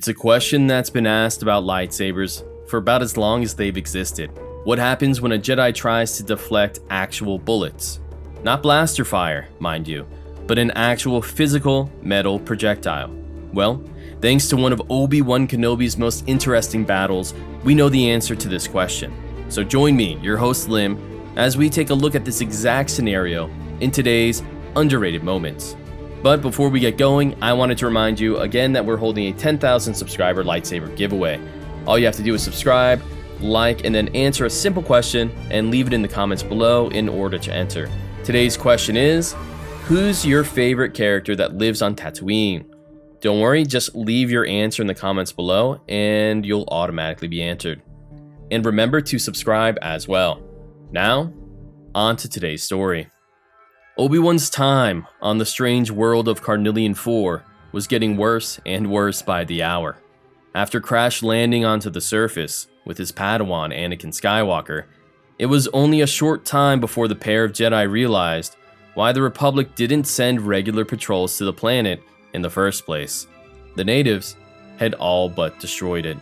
It's a question that's been asked about lightsabers for about as long as they've existed. What happens when a Jedi tries to deflect actual bullets? Not blaster fire, mind you, but an actual physical metal projectile. Well, thanks to one of Obi-Wan Kenobi's most interesting battles, we know the answer to this question. So join me, your host Lim, as we take a look at this exact scenario in today's Underrated Moments. But before we get going, I wanted to remind you again that we're holding a 10,000 subscriber lightsaber giveaway. All you have to do is subscribe, like, and then answer a simple question and leave it in the comments below in order to enter. Today's question is, who's your favorite character that lives on Tatooine? Don't worry, just leave your answer in the comments below and you'll automatically be answered. And remember to subscribe as well. Now, on to today's story. Obi-Wan's time on the strange world of Carnelion IV was getting worse and worse by the hour. After crash landing onto the surface with his padawan Anakin Skywalker, it was only a short time before the pair of Jedi realized why the Republic didn't send regular patrols to the planet in the first place. The natives had all but destroyed it.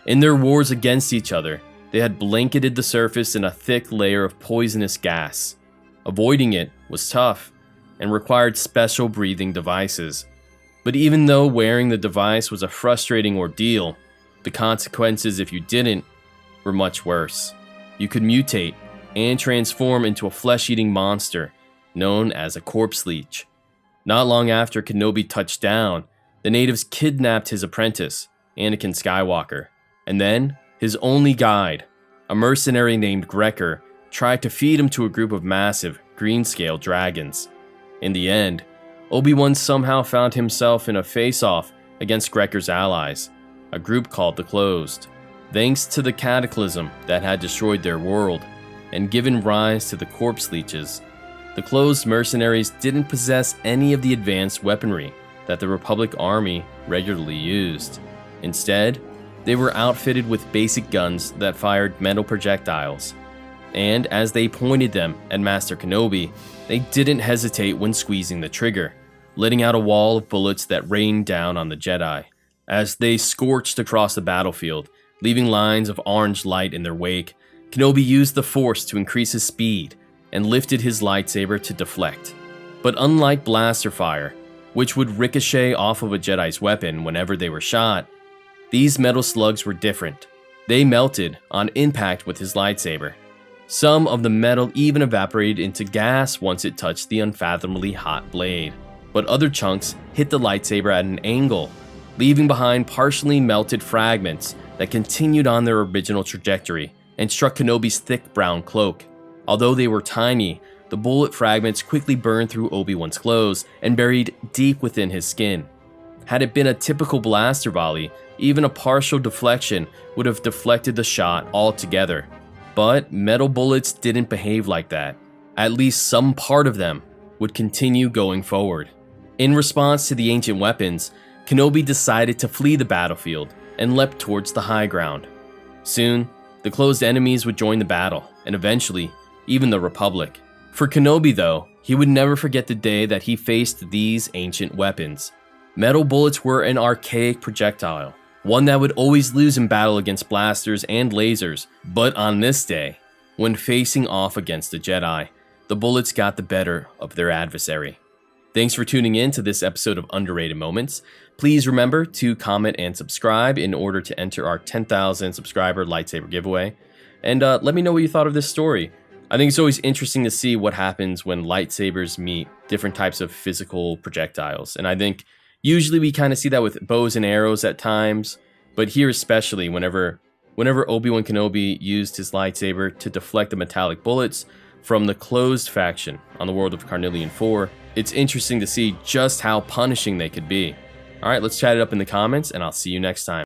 In their wars against each other, they had blanketed the surface in a thick layer of poisonous gas. Avoiding it was tough and required special breathing devices. But even though wearing the device was a frustrating ordeal, the consequences if you didn't were much worse. You could mutate and transform into a flesh-eating monster known as a corpse leech. Not long after Kenobi touched down, the natives kidnapped his apprentice, Anakin Skywalker, and then his only guide, a mercenary named Grecker, tried to feed him to a group of massive, green-scale dragons. In the end, Obi-Wan somehow found himself in a face-off against Grecker's allies, a group called the Closed. Thanks to the cataclysm that had destroyed their world and given rise to the corpse leeches, the Closed mercenaries didn't possess any of the advanced weaponry that the Republic Army regularly used. Instead, they were outfitted with basic guns that fired metal projectiles. And as they pointed them at Master Kenobi, they didn't hesitate when squeezing the trigger, letting out a wall of bullets that rained down on the Jedi. As they scorched across the battlefield, leaving lines of orange light in their wake, Kenobi used the Force to increase his speed and lifted his lightsaber to deflect. But unlike blaster fire, which would ricochet off of a Jedi's weapon whenever they were shot, these metal slugs were different. They melted on impact with his lightsaber. Some of the metal even evaporated into gas once it touched the unfathomably hot blade, but other chunks hit the lightsaber at an angle, leaving behind partially melted fragments that continued on their original trajectory and struck Kenobi's thick brown cloak. Although they were tiny, the bullet fragments quickly burned through Obi-Wan's clothes and buried deep within his skin. Had it been a typical blaster volley, even a partial deflection would have deflected the shot altogether. But metal bullets didn't behave like that. At least some part of them would continue going forward. In response to the ancient weapons, Kenobi decided to flee the battlefield and leapt towards the high ground. Soon, the Closed enemies would join the battle, and eventually, even the Republic. For Kenobi though, he would never forget the day that he faced these ancient weapons. Metal bullets were an archaic projectile, one that would always lose in battle against blasters and lasers, but on this day, when facing off against a Jedi, the bullets got the better of their adversary. Thanks for tuning in to this episode of Underrated Moments. Please remember to comment and subscribe in order to enter our 10,000 subscriber lightsaber giveaway. And let me know what you thought of this story. I think it's always interesting to see what happens when lightsabers meet different types of physical projectiles. And I think usually we kind of see that with bows and arrows at times, but here especially whenever Obi-Wan Kenobi used his lightsaber to deflect the metallic bullets from the Closed faction on the world of Carnelion IV, it's interesting to see just how punishing they could be. Alright, let's chat it up in the comments, and I'll see you next time.